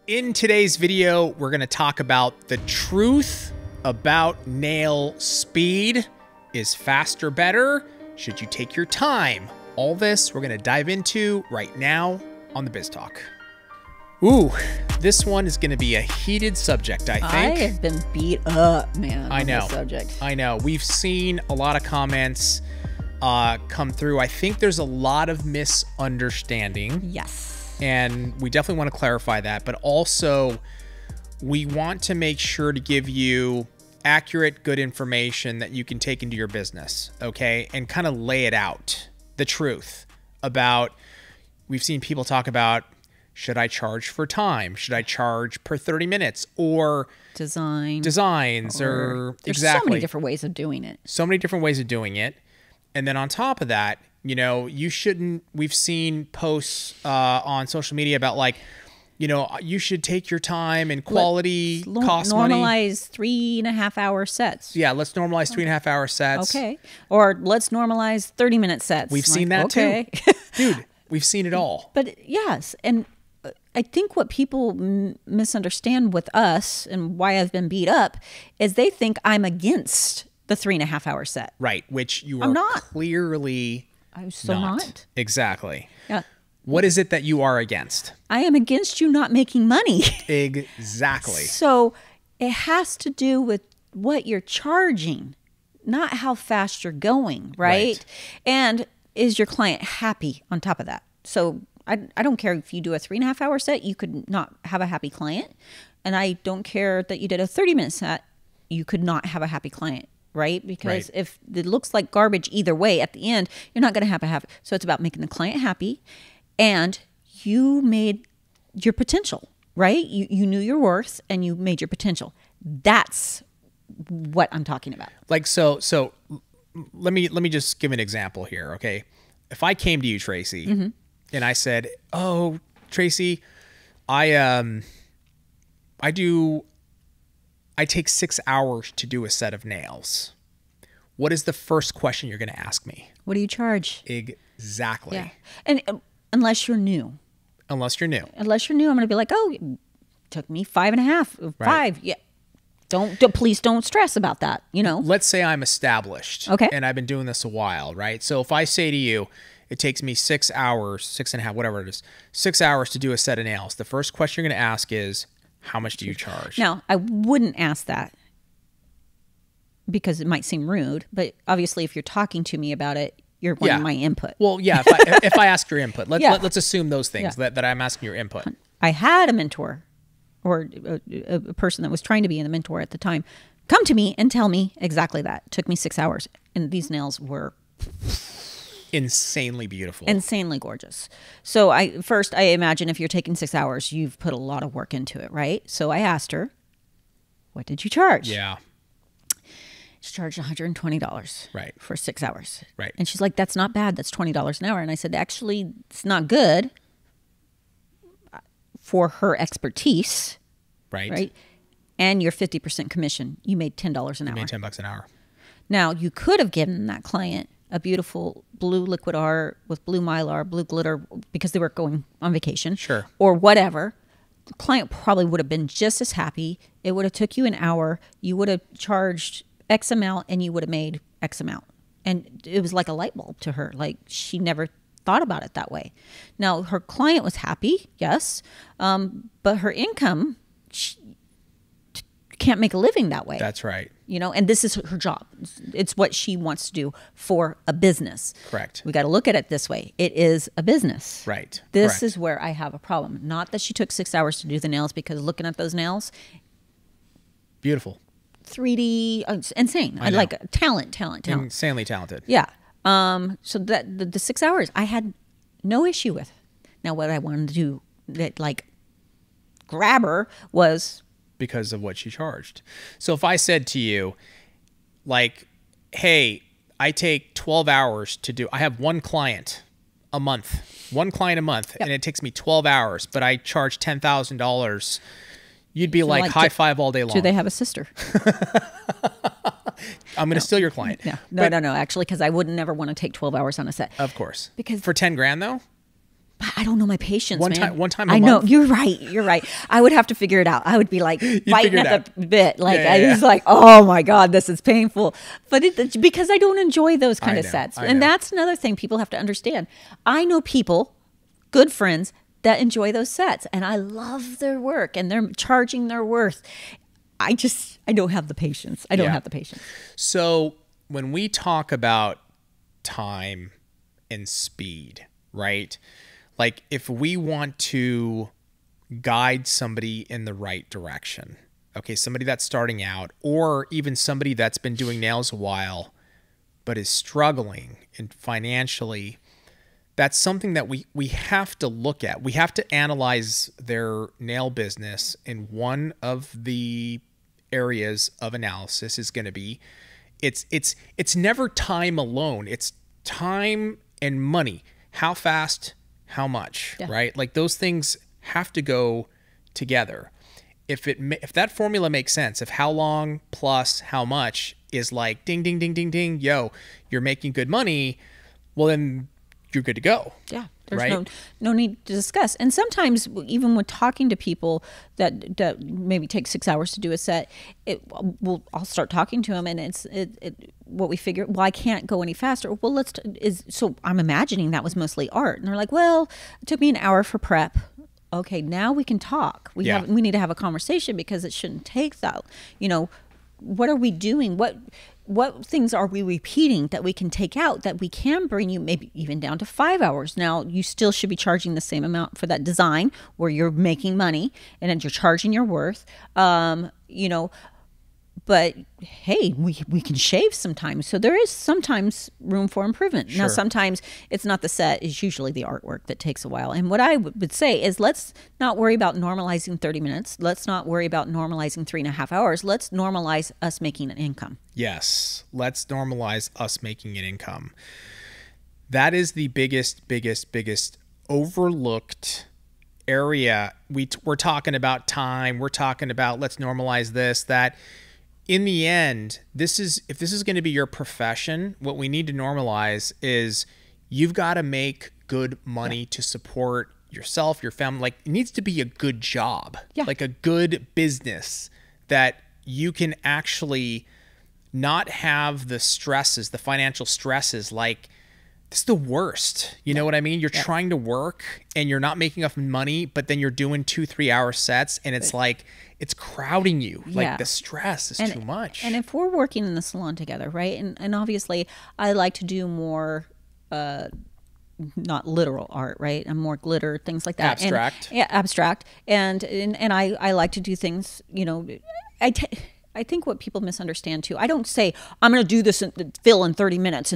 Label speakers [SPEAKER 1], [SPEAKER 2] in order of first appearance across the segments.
[SPEAKER 1] In today's video, we're going to talk about the truth about nail speed. Is faster better? Should you take your time? All this we're going to dive into right now on the Biz Talk. Ooh, this one is going to be a heated subject, I think.
[SPEAKER 2] I have been beat up, man,
[SPEAKER 1] I know.
[SPEAKER 2] on this subject.
[SPEAKER 1] I know. We've seen a lot of comments come through. I think there's a lot of misunderstanding.
[SPEAKER 2] Yes.
[SPEAKER 1] And we definitely want to clarify that. But also, we want to make sure to give you accurate, good information that you can take into your business, okay? And kind of lay it out, the truth about, we've seen people talk about, should I charge for time? Should I charge per 30 minutes? Or designs or
[SPEAKER 2] there's
[SPEAKER 1] exactly.
[SPEAKER 2] so many different ways of doing it.
[SPEAKER 1] So many different ways of doing it. And then on top of that, you know, you shouldn't, we've seen posts on social media about like, you know, you should take your time and quality costs money.
[SPEAKER 2] Normalize 3.5 hour sets.
[SPEAKER 1] Yeah, let's normalize 3.5 hour sets.
[SPEAKER 2] Okay. Or let's normalize 30-minute sets.
[SPEAKER 1] We've seen that too. Dude, we've seen it all.
[SPEAKER 2] But yes, and I think what people misunderstand with us and why I've been beat up is they think I'm against the 3.5 hour set.
[SPEAKER 1] Right, which you are
[SPEAKER 2] not.
[SPEAKER 1] Clearly
[SPEAKER 2] I'm so not.
[SPEAKER 1] Exactly.
[SPEAKER 2] Yeah.
[SPEAKER 1] What is it that you are against?
[SPEAKER 2] I am against you not making money.
[SPEAKER 1] Exactly.
[SPEAKER 2] So it has to do with what you're charging, not how fast you're going, right? And is your client happy on top of that? So I don't care if you do a 3.5 hour set, you could not have a happy client. And I don't care that you did a 30-minute set, you could not have a happy client. Right? Because if it looks like garbage either way, at the end, you're not going to have a happy. So it's about making the client happy, and you made your potential, right? You knew your worth and you made your potential. That's what I'm talking about.
[SPEAKER 1] Like, so let me just give an example here. Okay. If I came to you, Tracey, and I said, oh, Tracey, I take 6 hours to do a set of nails. What is the first question you're going to ask me?
[SPEAKER 2] What do you charge?
[SPEAKER 1] Exactly.
[SPEAKER 2] Yeah. And unless you're new.
[SPEAKER 1] Unless you're new.
[SPEAKER 2] Unless you're new, I'm going to be like, oh, it took me 5.5, 5. Yeah. Please don't stress about that, you know?
[SPEAKER 1] Let's say I'm established.
[SPEAKER 2] Okay.
[SPEAKER 1] And I've been doing this a while, right? So if I say to you, it takes me 6 hours, 6.5, whatever it is, 6 hours to do a set of nails. The first question you're going to ask is, how much do you charge?
[SPEAKER 2] Now, I wouldn't ask that because it might seem rude, but obviously if you're talking to me about it, you're wanting my input.
[SPEAKER 1] Well, yeah, if I ask your input, let's assume those things, that I'm asking your input.
[SPEAKER 2] I had a mentor or a person that was trying to be the mentor at the time come to me and tell me exactly that. It took me 6 hours, and these nails were
[SPEAKER 1] insanely beautiful.
[SPEAKER 2] Insanely gorgeous. So I imagine if you're taking 6 hours, you've put a lot of work into it, right? So I asked her, what did you charge?
[SPEAKER 1] Yeah.
[SPEAKER 2] She charged $120 for 6 hours.
[SPEAKER 1] Right.
[SPEAKER 2] And she's like, that's not bad. That's $20 an hour. And I said, actually, it's not good for her expertise. Right. And your 50% commission. You made $10 an hour.
[SPEAKER 1] You made $10 an hour. Now,
[SPEAKER 2] you could have given that client a beautiful blue liquid art with blue mylar, blue glitter, because they were going on vacation.
[SPEAKER 1] Sure.
[SPEAKER 2] Or whatever. The client probably would have been just as happy. It would have took you an hour. You would have charged X amount and you would have made X amount. And it was like a light bulb to her. Like, she never thought about it that way. Now, her client was happy, yes. But her income, she can't make a living that way.
[SPEAKER 1] That's right.
[SPEAKER 2] You know, and this is her job. It's what she wants to do for a business.
[SPEAKER 1] Correct.
[SPEAKER 2] We got to look at it this way. It is a business.
[SPEAKER 1] Right.
[SPEAKER 2] This is where I have a problem. Not that she took 6 hours to do the nails, because looking at those nails,
[SPEAKER 1] beautiful.
[SPEAKER 2] 3D, it's insane. I like talent.
[SPEAKER 1] Insanely talented.
[SPEAKER 2] Yeah. So that the 6 hours I had no issue with. Now, what I wanted to do, that like grab her, was
[SPEAKER 1] because of what she charged. So if I said to you, like, hey, I take 12 hours to do, I have one client a month, and it takes me 12 hours, but I charge $10,000. You'd be like high five all day long.
[SPEAKER 2] Do they have a sister?
[SPEAKER 1] I'm going to steal your client.
[SPEAKER 2] No, actually, because I would never want to take 12 hours on a set.
[SPEAKER 1] Of course.
[SPEAKER 2] Because
[SPEAKER 1] for 10 grand though?
[SPEAKER 2] I don't know my patience,
[SPEAKER 1] One
[SPEAKER 2] man.
[SPEAKER 1] time a
[SPEAKER 2] I know.
[SPEAKER 1] month?
[SPEAKER 2] You're right. You're right. I would have to figure it out. I would be like fighting at the bit. Like I was like, oh my God, this is painful. But because I don't enjoy those kind of sets. And that's another thing people have to understand. I know people, good friends, that enjoy those sets, and I love their work, and they're charging their worth. I don't have the patience. I don't have the patience.
[SPEAKER 1] So when we talk about time and speed, right? Like if we want to guide somebody in the right direction, okay, somebody that's starting out, or even somebody that's been doing nails a while, but is struggling and financially, that's something that we have to look at. We have to analyze their nail business, and one of the areas of analysis is going to be it's never time alone. It's time and money. How fast, how much, right? Like those things have to go together. If that formula makes sense, if how long plus how much is like ding ding ding ding ding, yo, you're making good money, well then you're good to go.
[SPEAKER 2] Yeah. There's no need to discuss. And sometimes even when talking to people that maybe take 6 hours to do a set, I'll start talking to them, and it's what we figure. Well, I can't go any faster. Well, so I'm imagining that was mostly art, and they're like, well, it took me an hour for prep. Okay, now we can talk. We need to have a conversation, because it shouldn't take that. What are we doing? What things are we repeating that we can take out, that we can bring you maybe even down to 5 hours? Now, you still should be charging the same amount for that design where you're making money and then you're charging your worth. But hey, we can shave sometimes. So there is sometimes room for improvement. Sure. Now, sometimes it's not the set, it's usually the artwork that takes a while. And what I would say is, let's not worry about normalizing 30 minutes. Let's not worry about normalizing 3.5 hours. Let's normalize us making an income.
[SPEAKER 1] Yes. Let's normalize us making an income. That is the biggest overlooked area. We're talking about time. We're talking about let's normalize this, that. In the end, if this is going to be your profession, what we need to normalize is you've got to make good money to support yourself, your family. Like, it needs to be a good job, like a good business that you can actually not have the stresses, the financial stresses. Like, it's the worst. You know what I mean? You're trying to work and you're not making enough money, but then you're doing 2-3 hour sets, and it's like, it's crowding you. Like, the stress is too much.
[SPEAKER 2] And if we're working in the salon together, right? And obviously I like to do more, not literal art, right? I'm more glitter, things like that.
[SPEAKER 1] Abstract.
[SPEAKER 2] Abstract. And I like to do things, I think what people misunderstand too, I don't say, I'm going to do this and fill in 30 minutes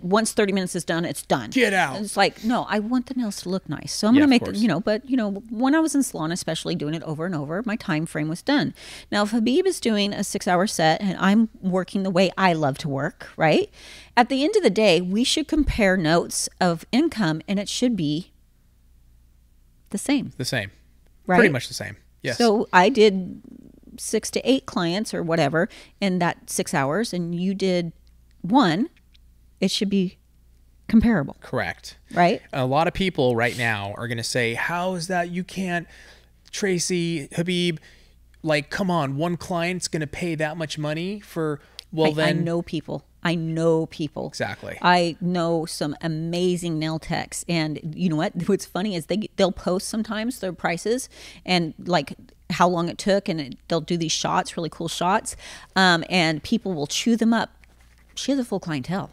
[SPEAKER 2] once 30 minutes is done, it's done.
[SPEAKER 1] Get out.
[SPEAKER 2] It's like, no, I want the nails to look nice. So I'm going to make, but when I was in salon, especially doing it over and over, my time frame was done. Now, if Habib is doing a 6 hour set and I'm working the way I love to work, right? At the end of the day, we should compare notes of income, and it should be the same.
[SPEAKER 1] The same.
[SPEAKER 2] Right?
[SPEAKER 1] Pretty much the same. Yes.
[SPEAKER 2] So I did 6 to 8 clients or whatever in that 6 hours, and you did 1, it should be comparable.
[SPEAKER 1] Correct.
[SPEAKER 2] Right?
[SPEAKER 1] A lot of people right now are going to say, how is that? You can't, Tracey, Habib, like, come on, one client's going to pay that much money for,
[SPEAKER 2] I know people.
[SPEAKER 1] Exactly.
[SPEAKER 2] I know some amazing nail techs, and you know what? What's funny is they'll post sometimes their prices and like how long it took, and they'll do these shots, really cool shots, and people will chew them up. She has a full clientele.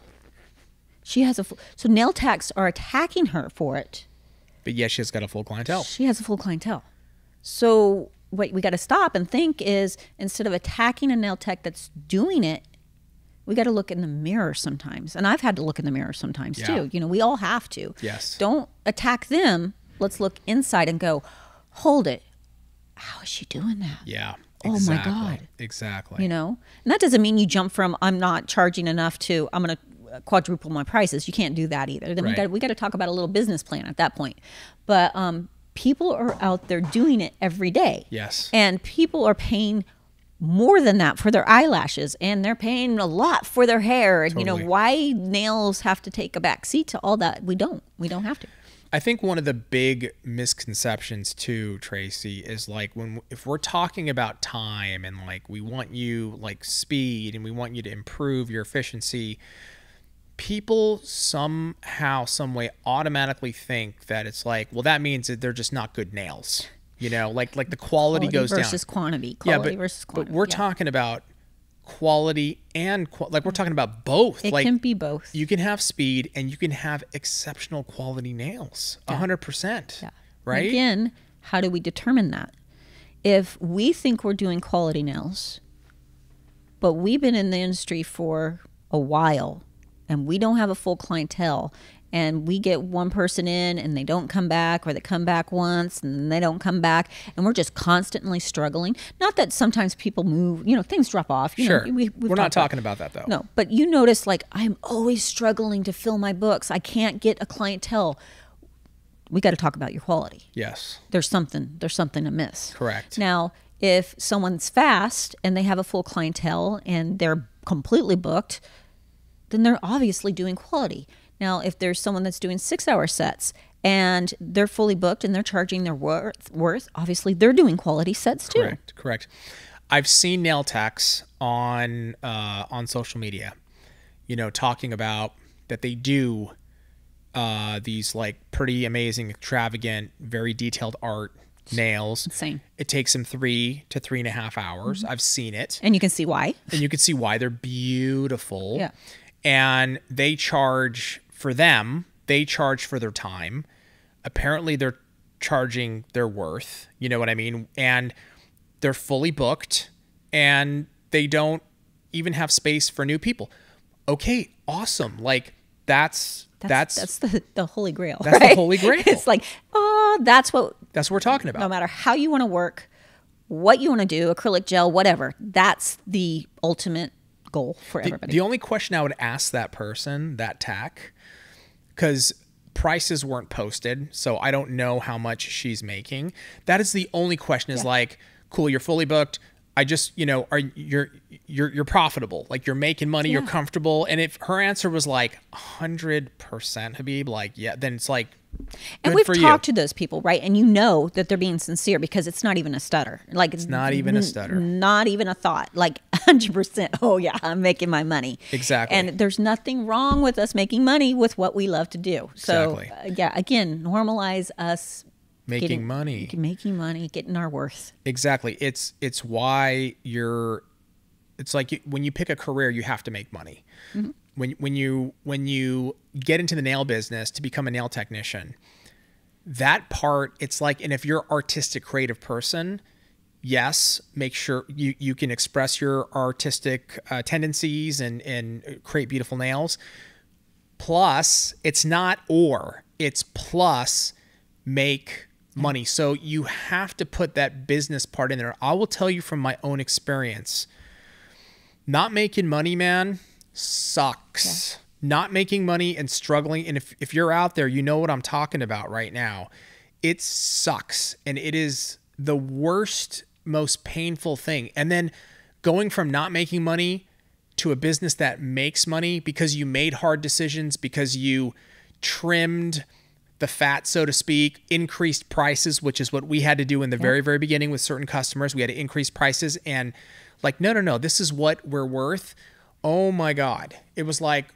[SPEAKER 2] So nail techs are attacking her for it.
[SPEAKER 1] But yeah, she's got a full clientele.
[SPEAKER 2] She has a full clientele. So what we got to stop and think is, instead of attacking a nail tech that's doing it, we got to look in the mirror sometimes. And I've had to look in the mirror sometimes too. We all have to.
[SPEAKER 1] Yes.
[SPEAKER 2] Don't attack them. Let's look inside and go, hold it. How is she doing that?
[SPEAKER 1] Yeah.
[SPEAKER 2] Oh my God.
[SPEAKER 1] Exactly.
[SPEAKER 2] And that doesn't mean you jump from, I'm not charging enough, to I'm going to quadruple my prices. You can't do that either. Then we got to talk about a little business plan at that point. But people are out there doing it every day.
[SPEAKER 1] Yes.
[SPEAKER 2] And people are paying more than that for their eyelashes, and they're paying a lot for their hair. And
[SPEAKER 1] Totally.
[SPEAKER 2] why nails have to take a back seat to all that? We don't have to.
[SPEAKER 1] I think one of the big misconceptions too, Tracy, is like if we're talking about time and like we want you like speed and we want you to improve your efficiency, people somehow, some way automatically think that it's like, well, that means that they're just not good nails. You know, like the quality goes down.
[SPEAKER 2] Versus quantity. Quality versus quantity.
[SPEAKER 1] But we're talking about quality and like we're talking about both.
[SPEAKER 2] It
[SPEAKER 1] like,
[SPEAKER 2] can be both.
[SPEAKER 1] You can have speed and you can have exceptional quality nails. 100%.
[SPEAKER 2] Yeah.
[SPEAKER 1] Right?
[SPEAKER 2] Again, how do we determine that? If we think we're doing quality nails, but we've been in the industry for a while and we don't have a full clientele, and we get one person in and they don't come back, or they come back once and they don't come back, and we're just constantly struggling. Not that sometimes people move, you know, things drop off. You
[SPEAKER 1] Sure.
[SPEAKER 2] know,
[SPEAKER 1] we're not talking about that though.
[SPEAKER 2] No, but you notice like I'm always struggling to fill my books. I can't get a clientele. We got to talk about your quality.
[SPEAKER 1] Yes.
[SPEAKER 2] There's something amiss.
[SPEAKER 1] Correct.
[SPEAKER 2] Now, if someone's fast and they have a full clientele and they're completely booked, then they're obviously doing quality. Now, if there's someone that's doing 6-hour sets and they're fully booked and they're charging their worth, obviously they're doing quality sets too.
[SPEAKER 1] Correct. I've seen nail techs on social media, you know, talking about that they do these like pretty amazing, extravagant, very detailed art nails.
[SPEAKER 2] Insane.
[SPEAKER 1] It takes them 3 to 3.5 hours. I've seen it.
[SPEAKER 2] And you can see why.
[SPEAKER 1] And you can see why. They're beautiful.
[SPEAKER 2] Yeah.
[SPEAKER 1] And they charge for them. They charge for their time. Apparently they're charging their worth. You know what I mean? And they're fully booked and they don't even have space for new people. Okay, awesome. Like that's
[SPEAKER 2] the holy grail.
[SPEAKER 1] That's
[SPEAKER 2] right?
[SPEAKER 1] the holy grail.
[SPEAKER 2] It's like, oh, that's what
[SPEAKER 1] we're talking about.
[SPEAKER 2] No matter how you want to work, what you want to do, acrylic gel, whatever, that's the ultimate goal for everybody.
[SPEAKER 1] The only question I would ask that person, that tech, because prices weren't posted, so I don't know how much she's making. That is the only question is like, cool, you're fully booked. I just, you know, you're profitable. Like you're making money, you're comfortable. And if her answer was like 100% Habib, like, yeah, then it's like,
[SPEAKER 2] and we've talked to those people, right? And you know that they're being sincere because it's not even a stutter. Like
[SPEAKER 1] it's not even a stutter.
[SPEAKER 2] Not even a thought. Like 100%. Oh yeah, I'm making my money.
[SPEAKER 1] Exactly.
[SPEAKER 2] And there's nothing wrong with us making money with what we love to do. So yeah, again, normalize us
[SPEAKER 1] making money,
[SPEAKER 2] getting our worth.
[SPEAKER 1] Exactly. It's why it's like when you pick a career, you have to make money. Mm-hmm. When you get into the nail business to become a nail technician, that part, it's like, and if you're an artistic, creative person, yes, make sure you can express your artistic tendencies and create beautiful nails. Plus, it's not it's plus make money. So you have to put that business part in there. I will tell you from my own experience, not making money, man, sucks. Yeah. Not making money and struggling. And if you're out there, you know what I'm talking about right now. It sucks. And it is the worst, most painful thing. And then going from not making money to a business that makes money because you made hard decisions, because you trimmed the fat, so to speak, increased prices, which is what we had to do in the very, very beginning with certain customers. We had to increase prices and like, no, this is what we're worth. Oh my God. It was like,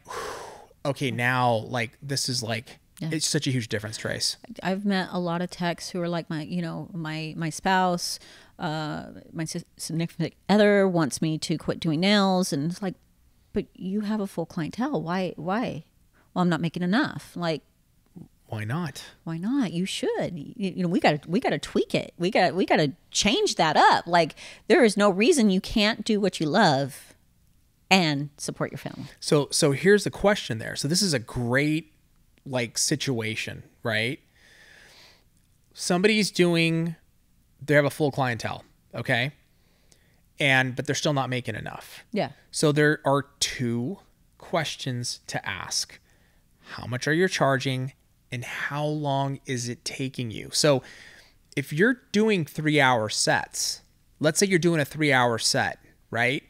[SPEAKER 1] okay, now like, this is like, it's such a huge difference, Trace.
[SPEAKER 2] I've met a lot of techs who are like my spouse, my significant other wants me to quit doing nails. And it's like, but you have a full clientele. Why? Well, I'm not making enough. Like,
[SPEAKER 1] why not?
[SPEAKER 2] Why not? You should. You know, we got to tweak it. We got to change that up. Like there is no reason you can't do what you love and support your family.
[SPEAKER 1] So here's the question there. So this is a great like situation, right? Somebody's they have a full clientele, okay? But they're still not making enough.
[SPEAKER 2] Yeah.
[SPEAKER 1] So there are 2 questions to ask. How much are you charging? And how long is it taking you? So if you're doing 3-hour sets, let's say you're doing a 3-hour set, right?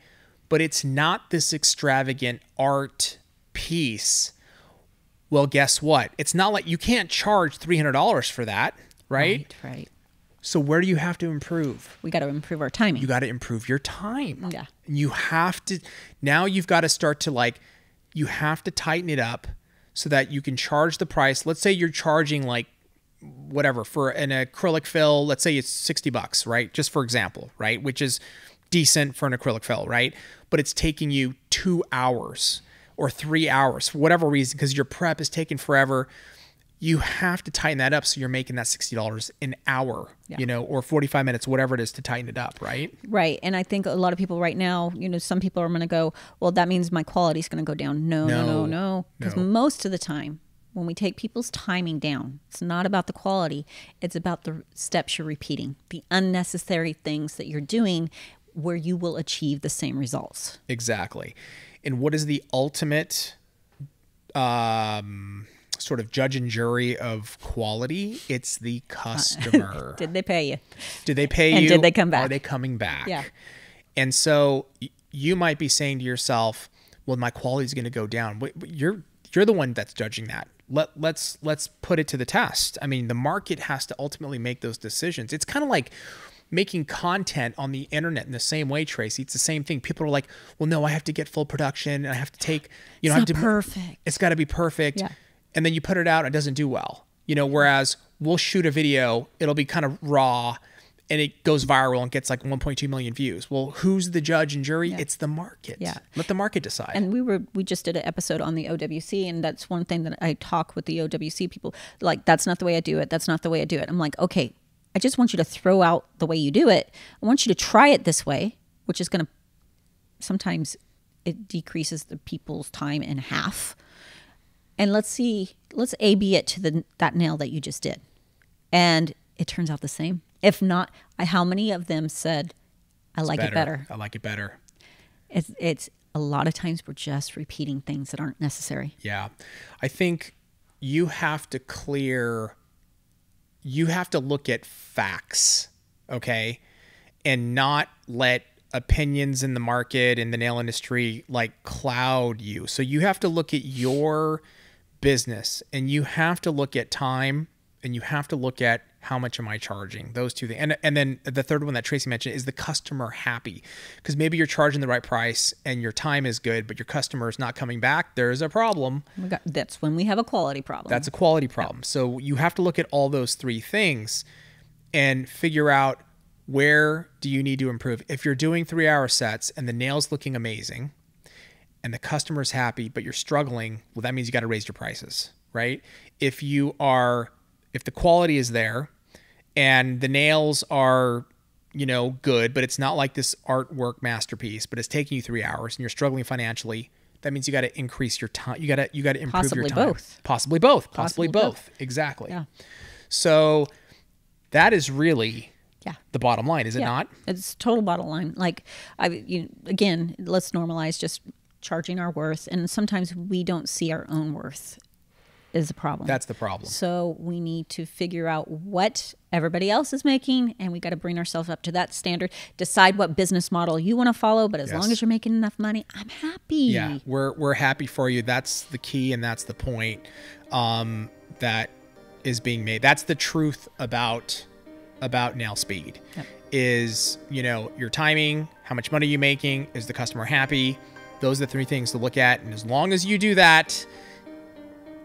[SPEAKER 1] But it's not this extravagant art piece. Well, guess what? It's not like you can't charge $300 for that, right?
[SPEAKER 2] Right.
[SPEAKER 1] So where do you have to improve?
[SPEAKER 2] We got to improve our timing.
[SPEAKER 1] You got to improve your time.
[SPEAKER 2] Yeah.
[SPEAKER 1] You have to, now you've got to start to like, you have to tighten it up so that you can charge the price. Let's say you're charging like whatever for an acrylic fill. Let's say it's $60, right? Just for example, right? Which is decent for an acrylic fill, right? But it's taking you 2 hours or 3 hours for whatever reason, because your prep is taking forever. You have to tighten that up so you're making that $60 an hour, you know, or 45 minutes, whatever it is, to tighten it up, right?
[SPEAKER 2] Right. And I think a lot of people right now, you know, some people are going to go, well, that means my quality is going to go down. No. Because most of the time, when we take people's timing down, it's not about the quality. It's about the steps you're repeating, the unnecessary things that you're doing where you will achieve the same results.
[SPEAKER 1] Exactly. And what is the ultimate sort of judge and jury of quality? It's the customer.
[SPEAKER 2] Did they pay you?
[SPEAKER 1] Did they pay
[SPEAKER 2] and
[SPEAKER 1] you?
[SPEAKER 2] Did they come back?
[SPEAKER 1] Are they coming back?
[SPEAKER 2] Yeah.
[SPEAKER 1] And so you might be saying to yourself, well, my quality is going to go down. But you're the one that's judging that. Let's put it to the test. I mean, the market has to ultimately make those decisions. It's kind of like making content on the internet in the same way, Tracey. It's the same thing. People are like, well, no, I have to get full production and I have to take, you know,
[SPEAKER 2] it's not perfect.
[SPEAKER 1] It's got to be perfect.
[SPEAKER 2] Yeah.
[SPEAKER 1] And then you put it out and it doesn't do well, you know, whereas we'll shoot a video, it'll be kind of raw and it goes viral and gets like 1.2 million views. Well, who's the judge and jury? Yeah. It's the market.
[SPEAKER 2] Yeah.
[SPEAKER 1] Let the market decide.
[SPEAKER 2] And we just did an episode on the OWC, and that's one thing that I talk with the OWC people, like, that's not the way I do it. That's not the way I do it. I'm like, okay, I just want you to throw out the way you do it. I want you to try it this way, which is going to, sometimes it decreases the people's time in half. And let's A/B it to that nail that you just did. And it turns out the same. If not, how many of them said, I like it better?
[SPEAKER 1] I like it better.
[SPEAKER 2] It's a lot of times we're just repeating things that aren't necessary.
[SPEAKER 1] Yeah. I think you have to look at facts, okay? And not let opinions in the market and the nail industry like cloud you. So you have to look at your business and you have to look at time and you have to look at how much am I charging? Those two things. And then the third one that Tracey mentioned is the customer happy. Because maybe you're charging the right price and your time is good, but your customer is not coming back. There's a problem.
[SPEAKER 2] That's when we have a quality problem.
[SPEAKER 1] That's a quality problem. Yep. So you have to look at all those three things and figure out, where do you need to improve? If you're doing 3-hour sets and the nail's looking amazing and the customer's happy, but you're struggling, well, that means you got to raise your prices, right? If the quality is there and the nails are, you know, good, but it's not like this artwork masterpiece, but it's taking you 3 hours and you're struggling financially, that means you got to increase your time. You got to improve your time. Possibly both. Exactly.
[SPEAKER 2] Yeah.
[SPEAKER 1] So that is really the bottom line, is it not?
[SPEAKER 2] It's total bottom line. Like, again, let's normalize just charging our worth. And sometimes we don't see our own worth is the problem.
[SPEAKER 1] That's the problem.
[SPEAKER 2] So we need to figure out what everybody else is making, and we got to bring ourselves up to that standard. Decide what business model you want to follow, but as long as you're making enough money, I'm happy.
[SPEAKER 1] Yeah, we're happy for you. That's the key, and that's the point that is being made. That's the truth about nail speed. Yep. Is, you know, your timing, how much money you're making, is the customer happy? Those are the three things to look at, and as long as you do that,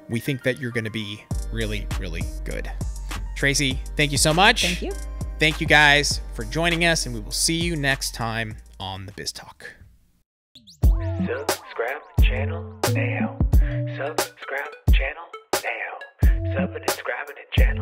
[SPEAKER 1] we think that you're going to be really, really good. Tracey, thank you so much.
[SPEAKER 2] Thank you.
[SPEAKER 1] Thank you guys for joining us, and we will see you next time on the Biz Talk.
[SPEAKER 3] Subscribe the channel now. Subscribe the channel now. Subscribe the channel.